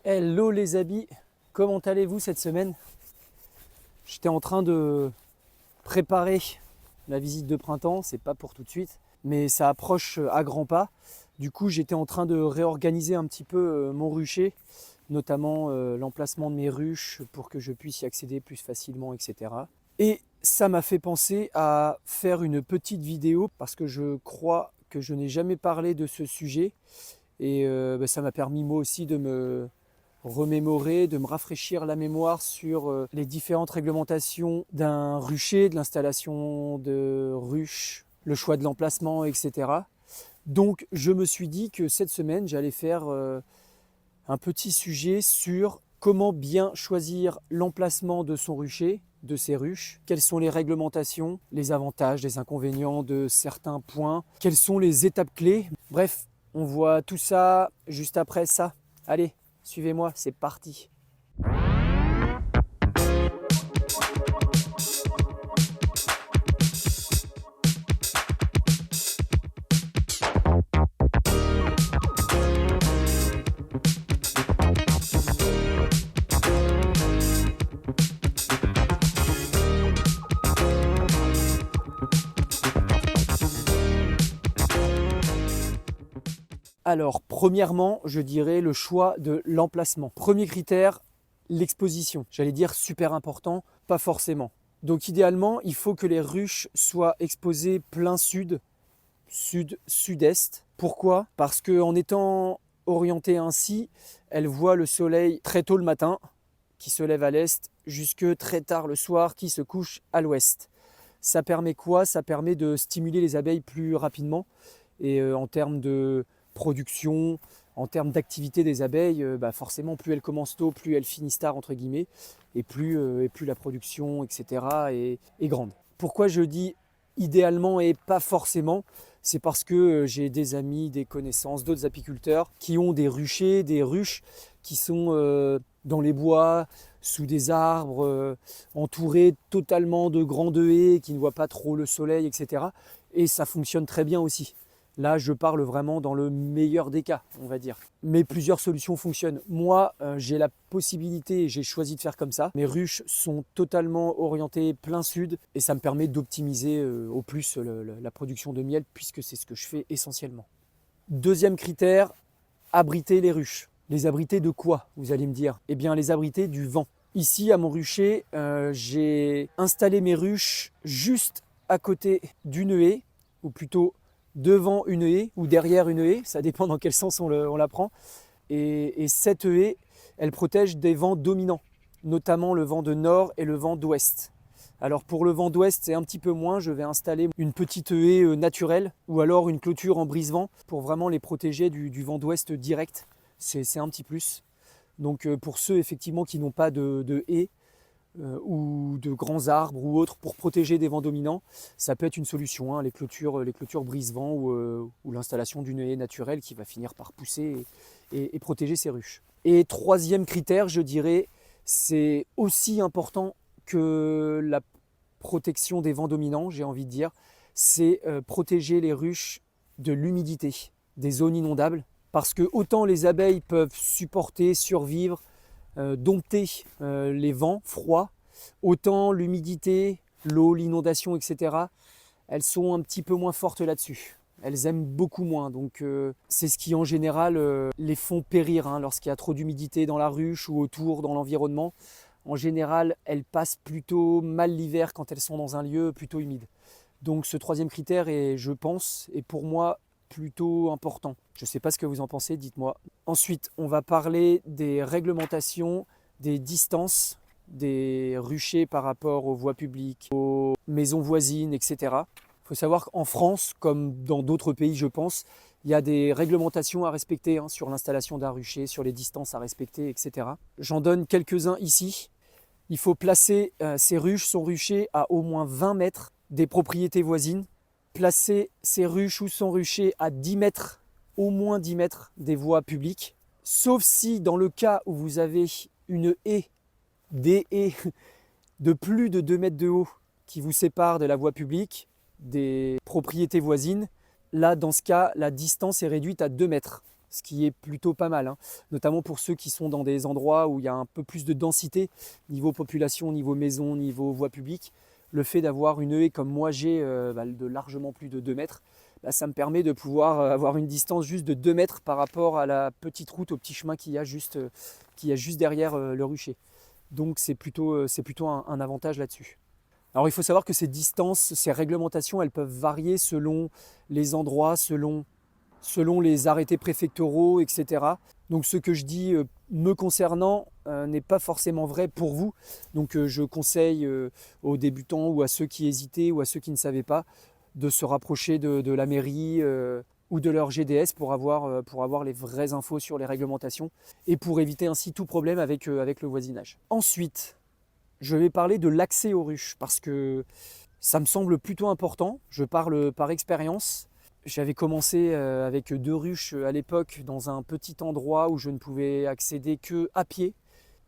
Hello les amis, comment allez-vous cette semaine? J'étais en train de préparer la visite de printemps, c'est pas pour tout de suite, mais ça approche à grands pas. Du coup, j'étais en train de réorganiser un petit peu mon rucher, notamment l'emplacement de mes ruches pour que je puisse y accéder plus facilement, etc. Et ça m'a fait penser à faire une petite vidéo parce que je crois que je n'ai jamais parlé de ce sujet et ça m'a permis moi aussi de me remémorer, de me rafraîchir la mémoire sur les différentes réglementations d'un rucher, de l'installation de ruches, le choix de l'emplacement, etc. Donc je me suis dit que cette semaine, j'allais faire un petit sujet sur comment bien choisir l'emplacement de son rucher, de ses ruches, quelles sont les réglementations, les avantages, les inconvénients de certains points, quelles sont les étapes clés. Bref, on voit tout ça juste après ça. Allez, suivez-moi, c'est parti. Alors, premièrement, je dirais le choix de l'emplacement. Premier critère, l'exposition. J'allais dire super important, pas forcément. Donc idéalement, il faut que les ruches soient exposées plein sud, sud-sud-est. Pourquoi? Parce qu'en étant orientées ainsi, elles voient le soleil très tôt le matin, qui se lève à l'est, jusque très tard le soir, qui se couche à l'ouest. Ça permet quoi? Ça permet de stimuler les abeilles plus rapidement. Et en termes de production, en termes d'activité des abeilles, forcément plus elles commencent tôt, plus elles finissent tard entre guillemets, et plus la production, etc. est grande. Pourquoi je dis idéalement et pas forcément? C'est parce que j'ai des amis, des connaissances, d'autres apiculteurs qui ont des ruchers, des ruches qui sont dans les bois, sous des arbres, entourés totalement de grandes haies qui ne voient pas trop le soleil, etc. Et ça fonctionne très bien aussi. Là, je parle vraiment dans le meilleur des cas, on va dire. Mais plusieurs solutions fonctionnent. Moi, j'ai la possibilité et j'ai choisi de faire comme ça. Mes ruches sont totalement orientées plein sud et ça me permet d'optimiser au plus la production de miel puisque c'est ce que je fais essentiellement. Deuxième critère, abriter les ruches. Les abriter de quoi, vous allez me dire? Eh bien, les abriter du vent. Ici, à mon rucher, j'ai installé mes ruches juste à côté d'une haie, ou plutôt devant une haie ou derrière une haie, ça dépend dans quel sens on la prend. Et cette haie, elle protège des vents dominants, notamment le vent de nord et le vent d'ouest. Alors pour le vent d'ouest, c'est un petit peu moins, je vais installer une petite haie naturelle ou alors une clôture en brise-vent pour vraiment les protéger du vent d'ouest direct. C'est un petit plus. Donc pour ceux effectivement qui n'ont pas de haie, ou de grands arbres ou autres pour protéger des vents dominants, ça peut être une solution, hein, les clôtures brise-vent ou l'installation d'une haie naturelle qui va finir par pousser et protéger ses ruches. Et troisième critère, je dirais, c'est aussi important que la protection des vents dominants, j'ai envie de dire, c'est protéger les ruches de l'humidité, des zones inondables, parce que autant les abeilles peuvent supporter, survivre, dompter les vents froids, autant l'humidité, l'eau, l'inondation, etc., elles sont un petit peu moins fortes là-dessus. Elles aiment beaucoup moins, donc c'est ce qui en général les font périr, hein, lorsqu'il y a trop d'humidité dans la ruche ou autour dans l'environnement. En général, elles passent plutôt mal l'hiver quand elles sont dans un lieu plutôt humide. Donc ce troisième critère est, je pense, et pour moi, plutôt important. Je ne sais pas ce que vous en pensez, dites-moi. Ensuite, on va parler des réglementations, des distances, des ruchers par rapport aux voies publiques, aux maisons voisines, etc. Il faut savoir qu'en France, comme dans d'autres pays, je pense, il y a des réglementations à respecter, hein, sur l'installation d'un rucher, sur les distances à respecter, etc. J'en donne quelques-uns ici. Il faut placer ses ruches, son rucher à au moins 20 mètres des propriétés voisines. Placer ses ruches ou son rucher à 10 mètres, au moins 10 mètres des voies publiques, sauf si dans le cas où vous avez une haie, des haies de plus de 2 mètres de haut qui vous séparent de la voie publique, des propriétés voisines, là dans ce cas la distance est réduite à 2 mètres. ce qui est plutôt pas mal, hein. Notamment pour ceux qui sont dans des endroits où il y a un peu plus de densité, niveau population, niveau maison, niveau voie publique. Le fait d'avoir une haie comme moi j'ai de largement plus de 2 mètres, ça me permet de pouvoir avoir une distance juste de 2 mètres par rapport à la petite route, au petit chemin qu'il y a juste derrière le rucher. Donc c'est plutôt un avantage là-dessus. Alors il faut savoir que ces distances, ces réglementations, elles peuvent varier selon les endroits, selon les arrêtés préfectoraux, etc. Donc ce que je dis me concernant n'est pas forcément vrai pour vous. Donc je conseille aux débutants ou à ceux qui hésitaient ou à ceux qui ne savaient pas de se rapprocher de la mairie ou de leur GDS pour avoir les vraies infos sur les réglementations et pour éviter ainsi tout problème avec le voisinage. Ensuite, je vais parler de l'accès aux ruches parce que ça me semble plutôt important. Je parle par expérience. J'avais commencé avec 2 ruches à l'époque dans un petit endroit où je ne pouvais accéder qu'à pied.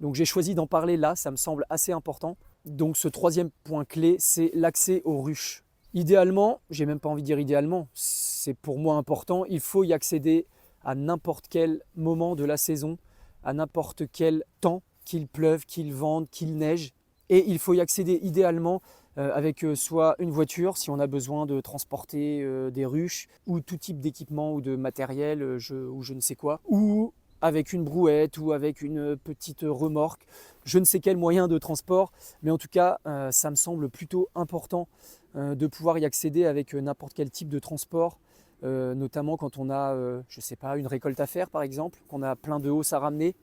Donc j'ai choisi d'en parler là, ça me semble assez important. Donc ce 3e point clé, c'est l'accès aux ruches. Idéalement, j'ai même pas envie de dire idéalement, c'est pour moi important, il faut y accéder à n'importe quel moment de la saison, à n'importe quel temps, qu'il pleuve, qu'il vente, qu'il neige. Et il faut y accéder idéalement avec soit une voiture si on a besoin de transporter des ruches ou tout type d'équipement ou de matériel ou je ne sais quoi, ou avec une brouette ou avec une petite remorque, je ne sais quel moyen de transport, mais en tout cas ça me semble plutôt important de pouvoir y accéder avec n'importe quel type de transport, notamment quand on a, je sais pas, une récolte à faire par exemple, qu'on a plein de hausses à ramener.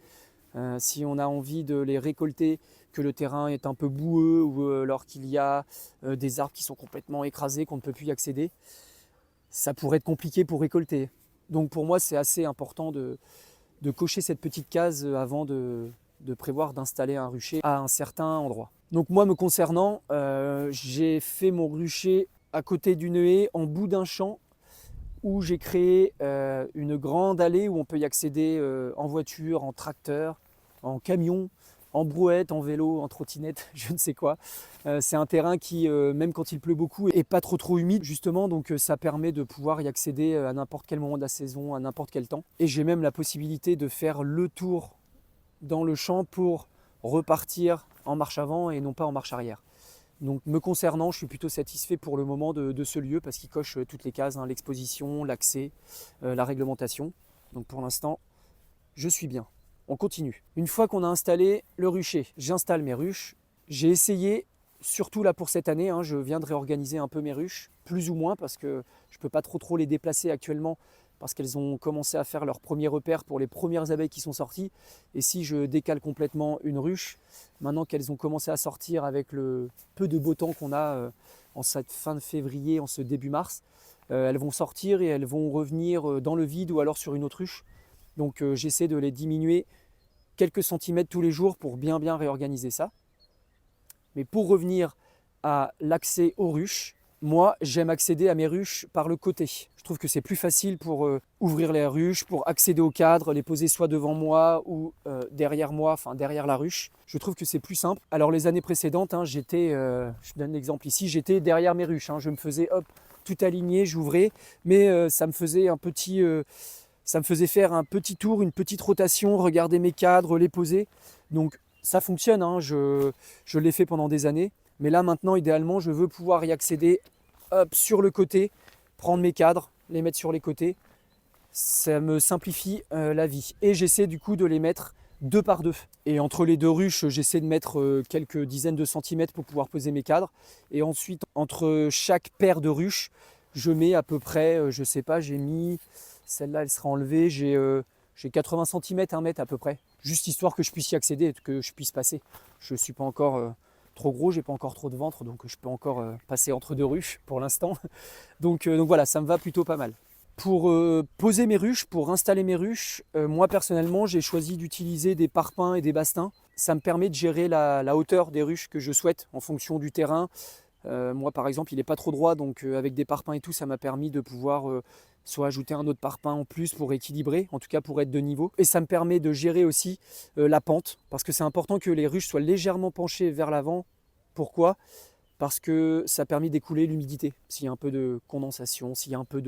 Si on a envie de les récolter, que le terrain est un peu boueux ou alors qu'il y a des arbres qui sont complètement écrasés, qu'on ne peut plus y accéder, ça pourrait être compliqué pour récolter. Donc pour moi, c'est assez important de cocher cette petite case avant de prévoir d'installer un rucher à un certain endroit. Donc moi, me concernant, j'ai fait mon rucher à côté d'une haie, en bout d'un champ, où j'ai créé une grande allée où on peut y accéder en voiture, en tracteur, en camion, en brouette, en vélo, en trottinette, je ne sais quoi. C'est un terrain qui, même quand il pleut beaucoup, est pas trop humide justement, donc ça permet de pouvoir y accéder à n'importe quel moment de la saison, à n'importe quel temps. Et j'ai même la possibilité de faire le tour dans le champ pour repartir en marche avant et non pas en marche arrière. Donc me concernant, je suis plutôt satisfait pour le moment de ce lieu parce qu'il coche toutes les cases, hein, l'exposition, l'accès, la réglementation. Donc pour l'instant, je suis bien. On continue. Une fois qu'on a installé le rucher, j'installe mes ruches. J'ai essayé, surtout là pour cette année, hein, je viens de réorganiser un peu mes ruches, plus ou moins parce que je ne peux pas trop les déplacer actuellement parce qu'elles ont commencé à faire leurs premiers repères pour les premières abeilles qui sont sorties. Et si je décale complètement une ruche, maintenant qu'elles ont commencé à sortir avec le peu de beau temps qu'on a en cette fin de février, en ce début mars, elles vont sortir et elles vont revenir dans le vide ou alors sur une autre ruche. Donc j'essaie de les diminuer quelques centimètres tous les jours pour bien réorganiser ça. Mais pour revenir à l'accès aux ruches, moi j'aime accéder à mes ruches par le côté. Je trouve que c'est plus facile pour ouvrir les ruches, pour accéder au cadre, les poser soit devant moi ou derrière moi, enfin derrière la ruche. Je trouve que c'est plus simple. Alors les années précédentes, hein, je donne l'exemple ici, j'étais derrière mes ruches. Hein, je me faisais tout aligné, j'ouvrais, mais ça me faisait faire un petit tour, une petite rotation, regarder mes cadres, les poser. Donc ça fonctionne, hein, je l'ai fait pendant des années. Mais là maintenant, idéalement, je veux pouvoir y accéder sur le côté, prendre mes cadres, les mettre sur les côtés. Ça me simplifie la vie. Et j'essaie du coup de les mettre 2 par 2. Et entre les 2 ruches, j'essaie de mettre quelques dizaines de centimètres pour pouvoir poser mes cadres. Et ensuite, entre chaque paire de ruches, je mets à peu près, je sais pas, j'ai mis... Celle-là, elle sera enlevée. J'ai 80 cm, 1 mètre à peu près. Juste histoire que je puisse y accéder, que je puisse passer. Je ne suis pas encore trop gros, j'ai pas encore trop de ventre, donc je peux encore passer entre 2 ruches pour l'instant. Donc voilà, ça me va plutôt pas mal. Pour poser mes ruches, pour installer mes ruches, moi personnellement, j'ai choisi d'utiliser des parpaings et des bastings. Ça me permet de gérer la hauteur des ruches que je souhaite en fonction du terrain. Moi par exemple, il n'est pas trop droit, donc avec des parpaings et tout, ça m'a permis de pouvoir soit ajouter un autre parpaing en plus pour équilibrer, en tout cas pour être de niveau. Et ça me permet de gérer aussi la pente, parce que c'est important que les ruches soient légèrement penchées vers l'avant. Pourquoi ? Parce que ça permet d'écouler l'humidité. S'il y a un peu de condensation, s'il y a un peu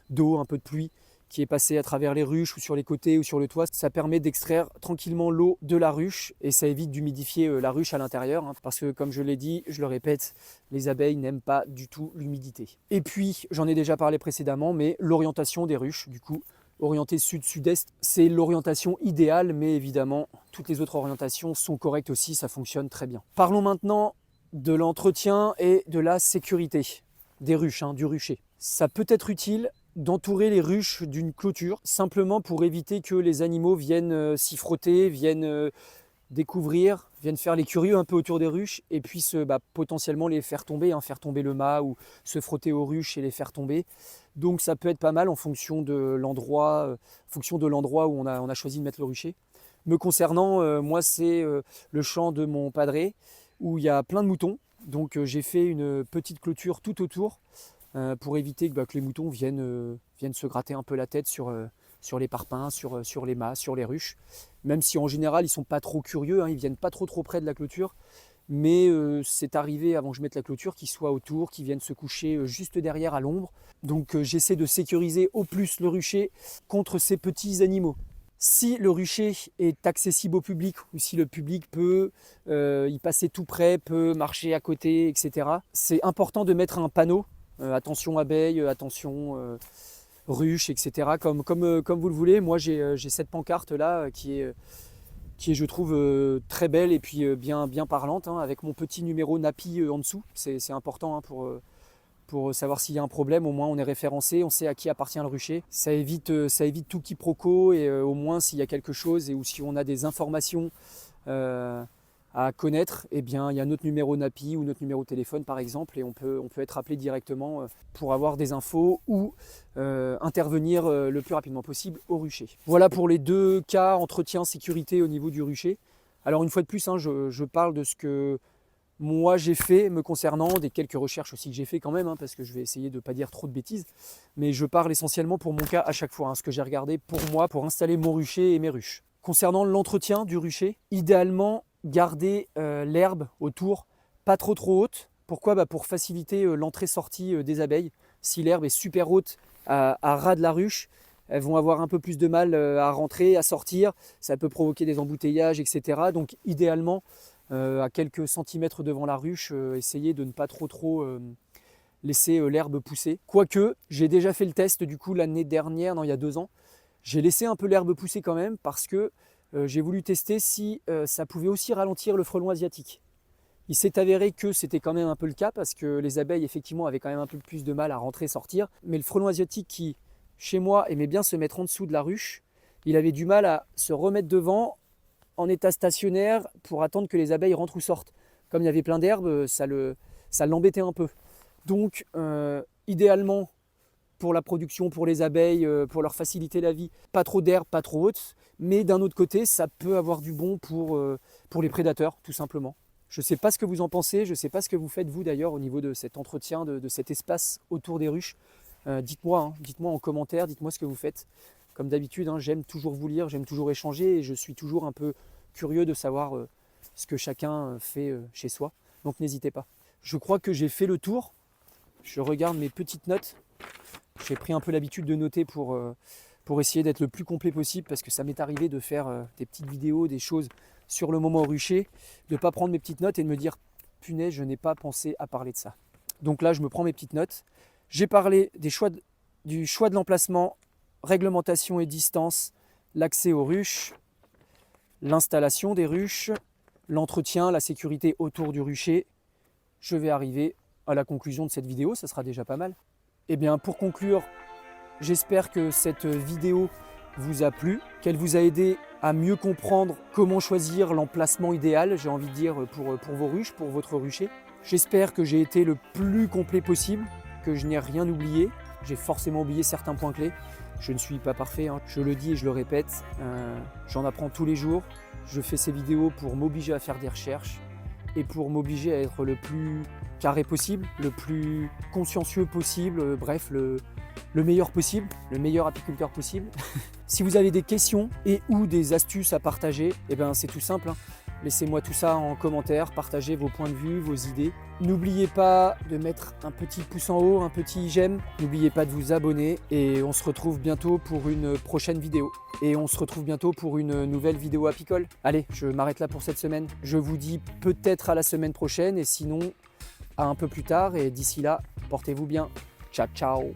d'eau, un peu de pluie, qui est passé à travers les ruches ou sur les côtés ou sur le toit. Ça permet d'extraire tranquillement l'eau de la ruche et ça évite d'humidifier la ruche à l'intérieur, hein, parce que comme je l'ai dit, je le répète, les abeilles n'aiment pas du tout l'humidité. Et puis, j'en ai déjà parlé précédemment, mais l'orientation des ruches, du coup, orienté sud-sud-est, c'est l'orientation idéale, mais évidemment, toutes les autres orientations sont correctes aussi, ça fonctionne très bien. Parlons maintenant de l'entretien et de la sécurité des ruches, du rucher. Ça peut être utile d'entourer les ruches d'une clôture, simplement pour éviter que les animaux viennent s'y frotter, viennent découvrir, viennent faire les curieux un peu autour des ruches et puissent potentiellement les faire tomber, faire tomber le mât ou se frotter aux ruches et les faire tomber. Donc ça peut être pas mal en fonction de l'endroit où on a choisi de mettre le rucher. Me concernant, moi c'est le champ de mon padré où il y a plein de moutons. Donc j'ai fait une petite clôture tout autour pour éviter que les moutons viennent se gratter un peu la tête sur les parpaings, sur les mâts, sur les ruches. Même si en général ils ne sont pas trop curieux, ils ne viennent pas trop près de la clôture. Mais c'est arrivé avant que je mette la clôture qu'ils soient autour, qu'ils viennent se coucher juste derrière à l'ombre. Donc j'essaie de sécuriser au plus le rucher contre ces petits animaux. Si le rucher est accessible au public ou si le public peut y passer tout près, peut marcher à côté, etc., c'est important de mettre un panneau, attention abeilles, attention ruches, etc., comme vous le voulez. Moi j'ai cette pancarte là qui est je trouve très belle et puis bien parlante, avec mon petit numéro NAPI en dessous. C'est important pour savoir s'il y a un problème. Au moins on est référencé, on sait à qui appartient le rucher. Ça évite tout quiproquo et au moins s'il y a quelque chose ou si on a des informations à connaître, eh bien, il y a notre numéro NAPI ou notre numéro de téléphone par exemple et on peut être appelé directement pour avoir des infos ou intervenir le plus rapidement possible au rucher. Voilà pour les deux cas entretien sécurité au niveau du rucher. Alors une fois de plus, je parle de ce que moi j'ai fait me concernant, des quelques recherches aussi que j'ai fait quand même, parce que je vais essayer de ne pas dire trop de bêtises, mais je parle essentiellement pour mon cas à chaque fois, ce que j'ai regardé pour moi pour installer mon rucher et mes ruches. Concernant l'entretien du rucher, idéalement garder l'herbe autour pas trop haute. Pourquoi ? Pour faciliter l'entrée-sortie des abeilles. Si l'herbe est super haute à ras de la ruche, elles vont avoir un peu plus de mal à rentrer, à sortir. Ça peut provoquer des embouteillages, etc. Donc idéalement, à quelques centimètres devant la ruche, essayez de ne pas trop laisser l'herbe pousser. Quoique, j'ai déjà fait le test du coup l'année dernière, il y a 2 ans. J'ai laissé un peu l'herbe pousser quand même parce que j'ai voulu tester si ça pouvait aussi ralentir le frelon asiatique. Il s'est avéré que c'était quand même un peu le cas parce que les abeilles effectivement avaient quand même un peu plus de mal à rentrer, sortir. Mais le frelon asiatique qui, chez moi, aimait bien se mettre en dessous de la ruche, il avait du mal à se remettre devant en état stationnaire pour attendre que les abeilles rentrent ou sortent. Comme il y avait plein d'herbes, ça l'embêtait un peu. Donc idéalement, pour la production, pour les abeilles, pour leur faciliter la vie, pas trop d'herbe, pas trop haute. Mais d'un autre côté, ça peut avoir du bon pour les prédateurs, tout simplement. Je ne sais pas ce que vous en pensez, je ne sais pas ce que vous faites vous d'ailleurs au niveau de cet entretien, de cet espace autour des ruches. Dites-moi en commentaire, dites-moi ce que vous faites. Comme d'habitude, j'aime toujours vous lire, j'aime toujours échanger et je suis toujours un peu curieux de savoir ce que chacun fait chez soi. Donc n'hésitez pas. Je crois que j'ai fait le tour. Je regarde mes petites notes. J'ai pris un peu l'habitude de noter pour essayer d'être le plus complet possible parce que ça m'est arrivé de faire des petites vidéos, des choses sur le moment au rucher, de ne pas prendre mes petites notes et de me dire « punaise, je n'ai pas pensé à parler de ça ». Donc là, je me prends mes petites notes. J'ai parlé du choix de l'emplacement, réglementation et distance, l'accès aux ruches, l'installation des ruches, l'entretien, la sécurité autour du rucher. Je vais arriver à la conclusion de cette vidéo, ça sera déjà pas mal. Et bien pour conclure, j'espère que cette vidéo vous a plu, qu'elle vous a aidé à mieux comprendre comment choisir l'emplacement idéal, j'ai envie de dire, pour vos ruches, pour votre rucher. J'espère que j'ai été le plus complet possible, que je n'ai rien oublié. J'ai forcément oublié certains points clés. Je ne suis pas parfait, je le dis et je le répète. J'en apprends tous les jours. Je fais ces vidéos pour m'obliger à faire des recherches et pour m'obliger à être le plus carré possible, le plus consciencieux possible, bref, le meilleur possible, le meilleur apiculteur possible. Si vous avez des questions et ou des astuces à partager, c'est tout simple. Laissez-moi tout ça en commentaire, partagez vos points de vue, vos idées. N'oubliez pas de mettre un petit pouce en haut, un petit j'aime. N'oubliez pas de vous abonner et on se retrouve bientôt pour une prochaine vidéo. Et on se retrouve bientôt pour une nouvelle vidéo apicole. Allez, je m'arrête là pour cette semaine. Je vous dis peut-être à la semaine prochaine et sinon à un peu plus tard. Et d'ici là, portez-vous bien. Ciao, ciao.